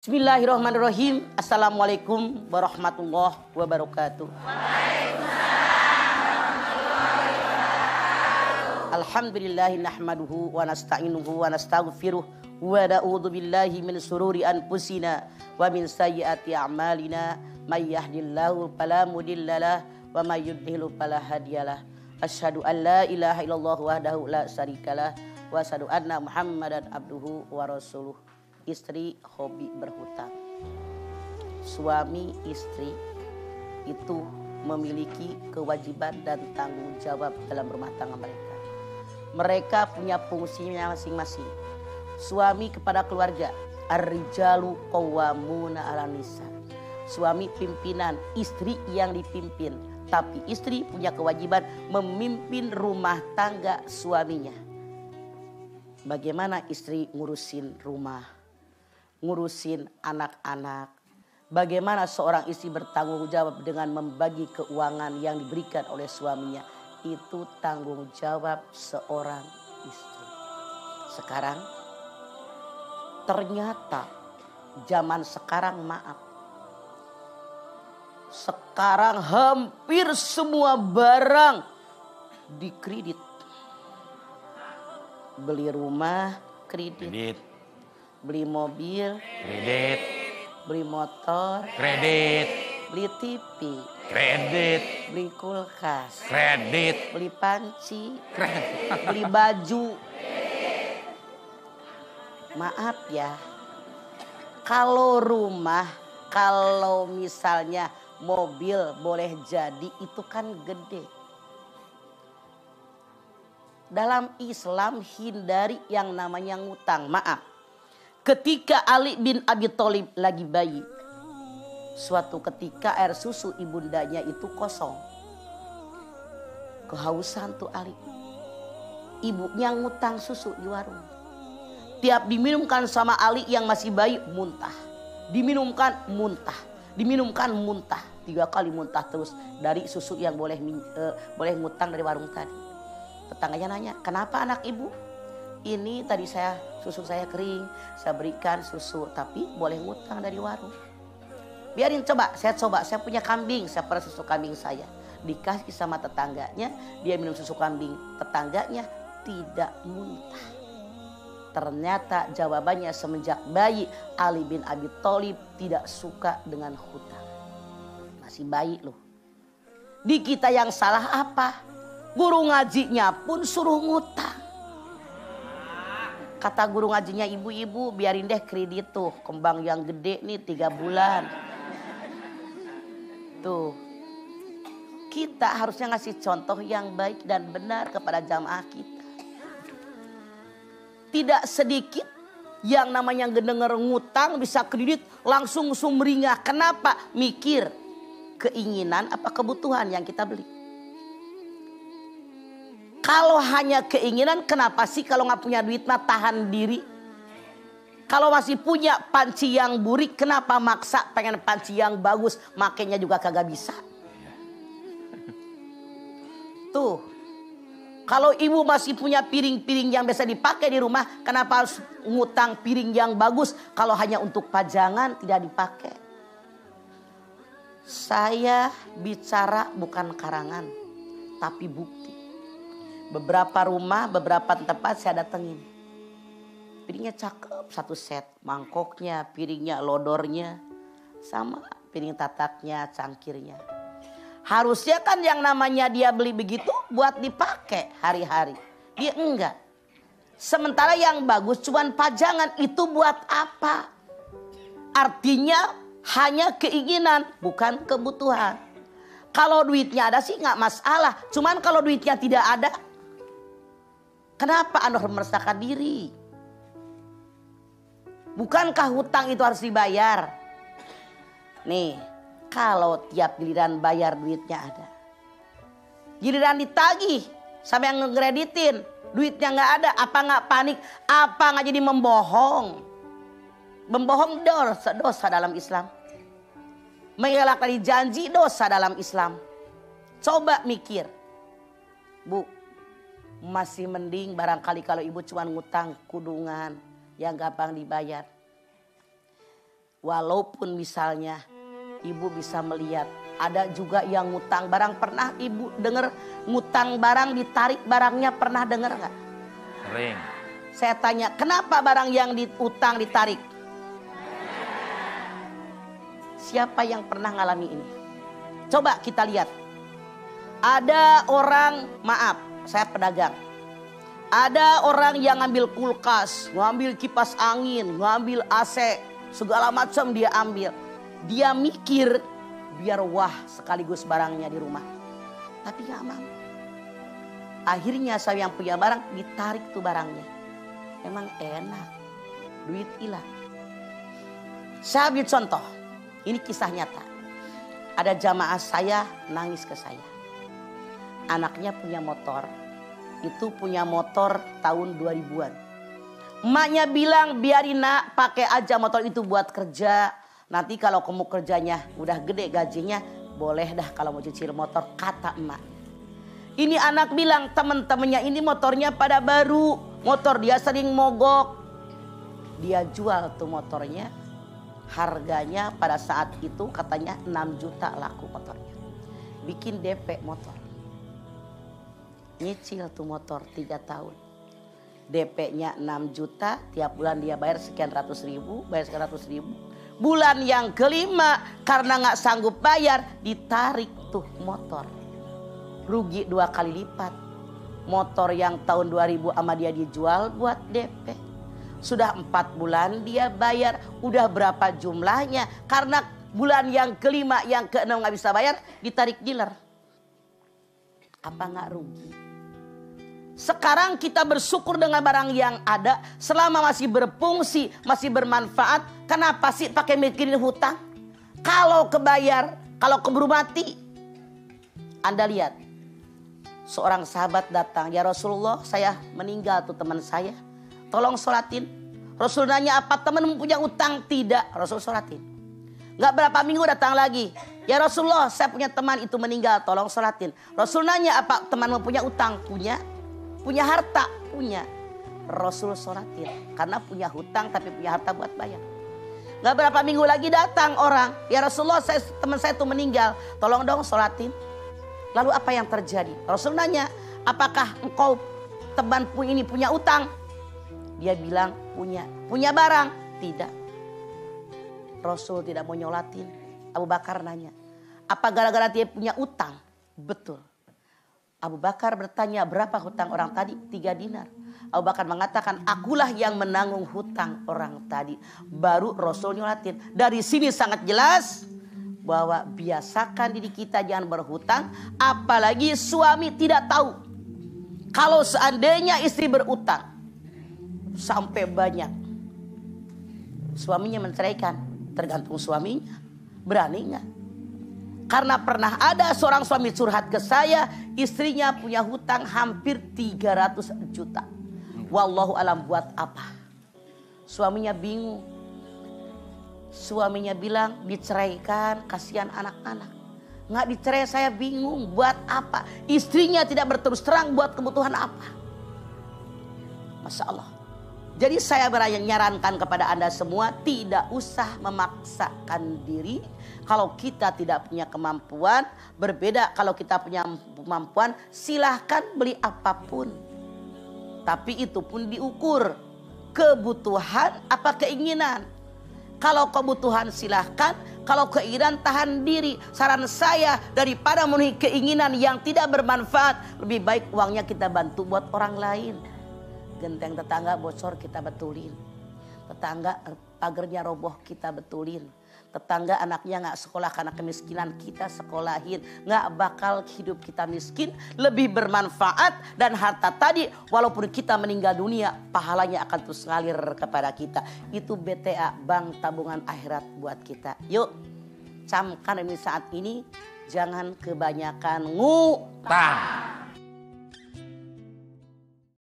Bismillahirrahmanirrahim. Assalamualaikum warahmatullahi wabarakatuh. Alhamdulillahi nahmaduhu wa nasta'inuhu wa nastaghfiruh wa na'udzu billahi min sururi anfusina wa min sayyiati a'malina may yahdihillahu fala mudhillalah wa may yudhlil fala hadiyalah. Asyhadu an la ilaha illallah wahdahu la syarikalah wa asyhadu anna Muhammadan abduhu wa rasuluh. Istri hobi berhutang. Suami istri itu memiliki kewajiban dan tanggung jawab dalam rumah tangga mereka. Mereka punya fungsinya masing-masing. Suami kepada keluarga, ar-rijalu qawwamuna 'alan nisa. Suami pimpinan, istri yang dipimpin. Tapi istri punya kewajiban memimpin rumah tangga suaminya. Bagaimana istri ngurusin rumah, ngurusin anak-anak. Bagaimana seorang istri bertanggung jawab dengan membagi keuangan yang diberikan oleh suaminya. Itu tanggung jawab seorang istri. Sekarang ternyata zaman sekarang sekarang hampir semua barang dikredit. Beli rumah kredit. Beli mobil kredit, beli motor kredit, beli TV kredit, beli kulkas kredit, beli panci kredit. beli baju. Maaf ya, kalau rumah, kalau misalnya mobil boleh jadi itu kan gede. Dalam Islam hindari yang namanya ngutang. Maaf, ketika Ali bin Abi Thalib lagi bayi, suatu ketika air susu ibundanya itu kosong. Kehausan tuh Ali. Ibunya ngutang susu di warung. Tiap diminumkan sama Ali yang masih bayi, muntah. Diminumkan, muntah. Diminumkan, muntah. 3 kali muntah terus dari susu yang boleh ngutang dari warung tadi. Tetangganya nanya, kenapa anak ibu? Ini tadi susu saya kering, saya berikan susu, tapi boleh ngutang dari warung. Biarin saya punya kambing, saya pernah susu kambing saya. Dikasih sama tetangganya, dia minum susu kambing, tetangganya tidak muntah. Ternyata jawabannya semenjak bayi Ali bin Abi Thalib tidak suka dengan hutang. Masih bayi loh. Di kita yang salah apa? Guru ngajinya pun suruh ngutang. Kata guru ngajinya, ibu-ibu biarin deh kredit tuh. Kembang yang gede nih 3 bulan. Tuh. Kita harusnya ngasih contoh yang baik dan benar kepada jamaah kita. Tidak sedikit yang namanya ngedenger ngutang bisa kredit langsung sumringah. Kenapa? Mikir keinginan apa kebutuhan yang kita beli. Kalau hanya keinginan, kenapa sih kalau nggak punya duit mah tahan diri? Kalau masih punya panci yang burik, kenapa maksa pengen panci yang bagus, makainya juga kagak bisa? Tuh, kalau ibu masih punya piring-piring yang biasa dipakai di rumah, kenapa harus ngutang piring yang bagus kalau hanya untuk pajangan tidak dipakai? Saya bicara bukan karangan, tapi bukti. Beberapa rumah, beberapa tempat saya datengin. Piringnya cakep, 1 set. Mangkoknya, piringnya, lodornya. Sama piring tataknya, cangkirnya. Harusnya kan yang namanya dia beli begitu buat dipakai hari-hari. Dia enggak. Sementara yang bagus cuman pajangan, itu buat apa? Artinya hanya keinginan, bukan kebutuhan. Kalau duitnya ada sih nggak masalah. Cuman kalau duitnya tidak ada, kenapa Anda meresahkan diri? Bukankah hutang itu harus dibayar? Nih, kalau tiap giliran bayar duitnya ada. Giliran ditagih sampai yang ngekreditin, duitnya nggak ada, apa nggak panik? Apa nggak jadi membohong? Membohong dosa dalam Islam. Mengelak dari janji dosa dalam Islam. Coba mikir. Bu, masih mending barangkali kalau ibu cuma ngutang kudungan yang gampang dibayar. Walaupun misalnya ibu bisa melihat ada juga yang ngutang barang. Pernah ibu dengar ngutang barang ditarik barangnya, pernah dengar nggak? Sering. Saya tanya, kenapa barang yang diutang ditarik? Siapa yang pernah ngalami ini? Coba kita lihat. Ada orang, maaf, saya pedagang. Ada orang yang ngambil kulkas, ngambil kipas angin, ngambil AC, segala macam dia ambil. Dia mikir biar wah sekaligus barangnya di rumah. Tapi gak mampu. Akhirnya saya yang punya barang ditarik tuh barangnya. Emang enak, duit hilang. Saya ambil contoh, ini kisah nyata. Ada jamaah saya nangis ke saya. Anaknya punya motor, itu punya motor tahun 2000-an. Emaknya bilang biarin nak pakai aja motor itu buat kerja. Nanti kalau kamu kerjanya udah gede gajinya, boleh dah kalau mau cicil motor, kata emak. Ini anak bilang temen-temennya ini motornya pada baru. Motor dia sering mogok. Dia jual tuh motornya. Harganya pada saat itu katanya 6 juta laku motornya. Bikin DP motor. Nyicil tuh motor 3 tahun. DP-nya 6 juta. Tiap bulan dia bayar sekian ratus ribu. Bayar sekian ratus ribu. Bulan yang kelima karena gak sanggup bayar, ditarik tuh motor. Rugi 2 kali lipat. Motor yang tahun 2000 sama dia dijual buat DP. Sudah 4 bulan dia bayar. Udah berapa jumlahnya. Karena bulan yang kelima, yang keenam gak bisa bayar, ditarik dealer. Apa gak rugi? Sekarang kita bersyukur dengan barang yang ada. Selama masih berfungsi, masih bermanfaat. Kenapa sih pakai mikirin hutang? Kalau kebayar, kalau keburu mati. Anda lihat. Seorang sahabat datang, ya Rasulullah, saya meninggal tuh teman saya. Tolong sholatin. Rasul nanya, apa teman punya utang? Tidak, Rasul sholatin. Gak berapa minggu datang lagi. Ya Rasulullah, saya punya teman itu meninggal, tolong sholatin. Rasul nanya, apa teman punya utang? Punya. Punya harta? Punya. Rasul sholatin. Karena punya hutang tapi punya harta buat bayar. Gak berapa minggu lagi datang orang. Ya Rasulullah, teman saya itu meninggal, tolong dong sholatin. Lalu apa yang terjadi? Rasul nanya, apakah engkau teman ini punya utang? Dia bilang punya. Punya barang? Tidak. Rasul tidak mau nyolatin. Abu Bakar nanya, apa gara-gara dia punya utang? Betul. Abu Bakar bertanya, berapa hutang orang tadi? 3 dinar. Abu Bakar mengatakan, akulah yang menanggung hutang orang tadi. Baru Rasul nyolatin. Dari sini sangat jelas bahwa biasakan diri kita jangan berhutang, apalagi suami tidak tahu. Kalau seandainya istri berutang sampai banyak, suaminya menceraikan, tergantung suaminya, berani nggak? Karena pernah ada seorang suami curhat ke saya, istrinya punya hutang hampir 300 juta. Wallahu alam buat apa? Suaminya bingung. Suaminya bilang diceraikan, kasihan anak-anak. Nggak dicerai saya bingung, buat apa? Istrinya tidak berterus terang buat kebutuhan apa? Masya Allah. Jadi saya menyarankan kepada Anda semua, tidak usah memaksakan diri. Kalau kita tidak punya kemampuan, berbeda kalau kita punya kemampuan, silahkan beli apapun. Tapi itu pun diukur. Kebutuhan apa keinginan. Kalau kebutuhan silahkan, kalau keinginan tahan diri. Saran saya, daripada memenuhi keinginan yang tidak bermanfaat, lebih baik uangnya kita bantu buat orang lain. Genteng tetangga bocor kita betulin. Tetangga pagernya roboh kita betulin. Tetangga anaknya gak sekolah karena kemiskinan, kita sekolahin. Gak bakal hidup kita miskin, lebih bermanfaat. Dan harta tadi walaupun kita meninggal dunia, pahalanya akan terus ngalir kepada kita. Itu BTA, bank tabungan akhirat buat kita. Yuk camkan ini saat ini, jangan kebanyakan ngutang.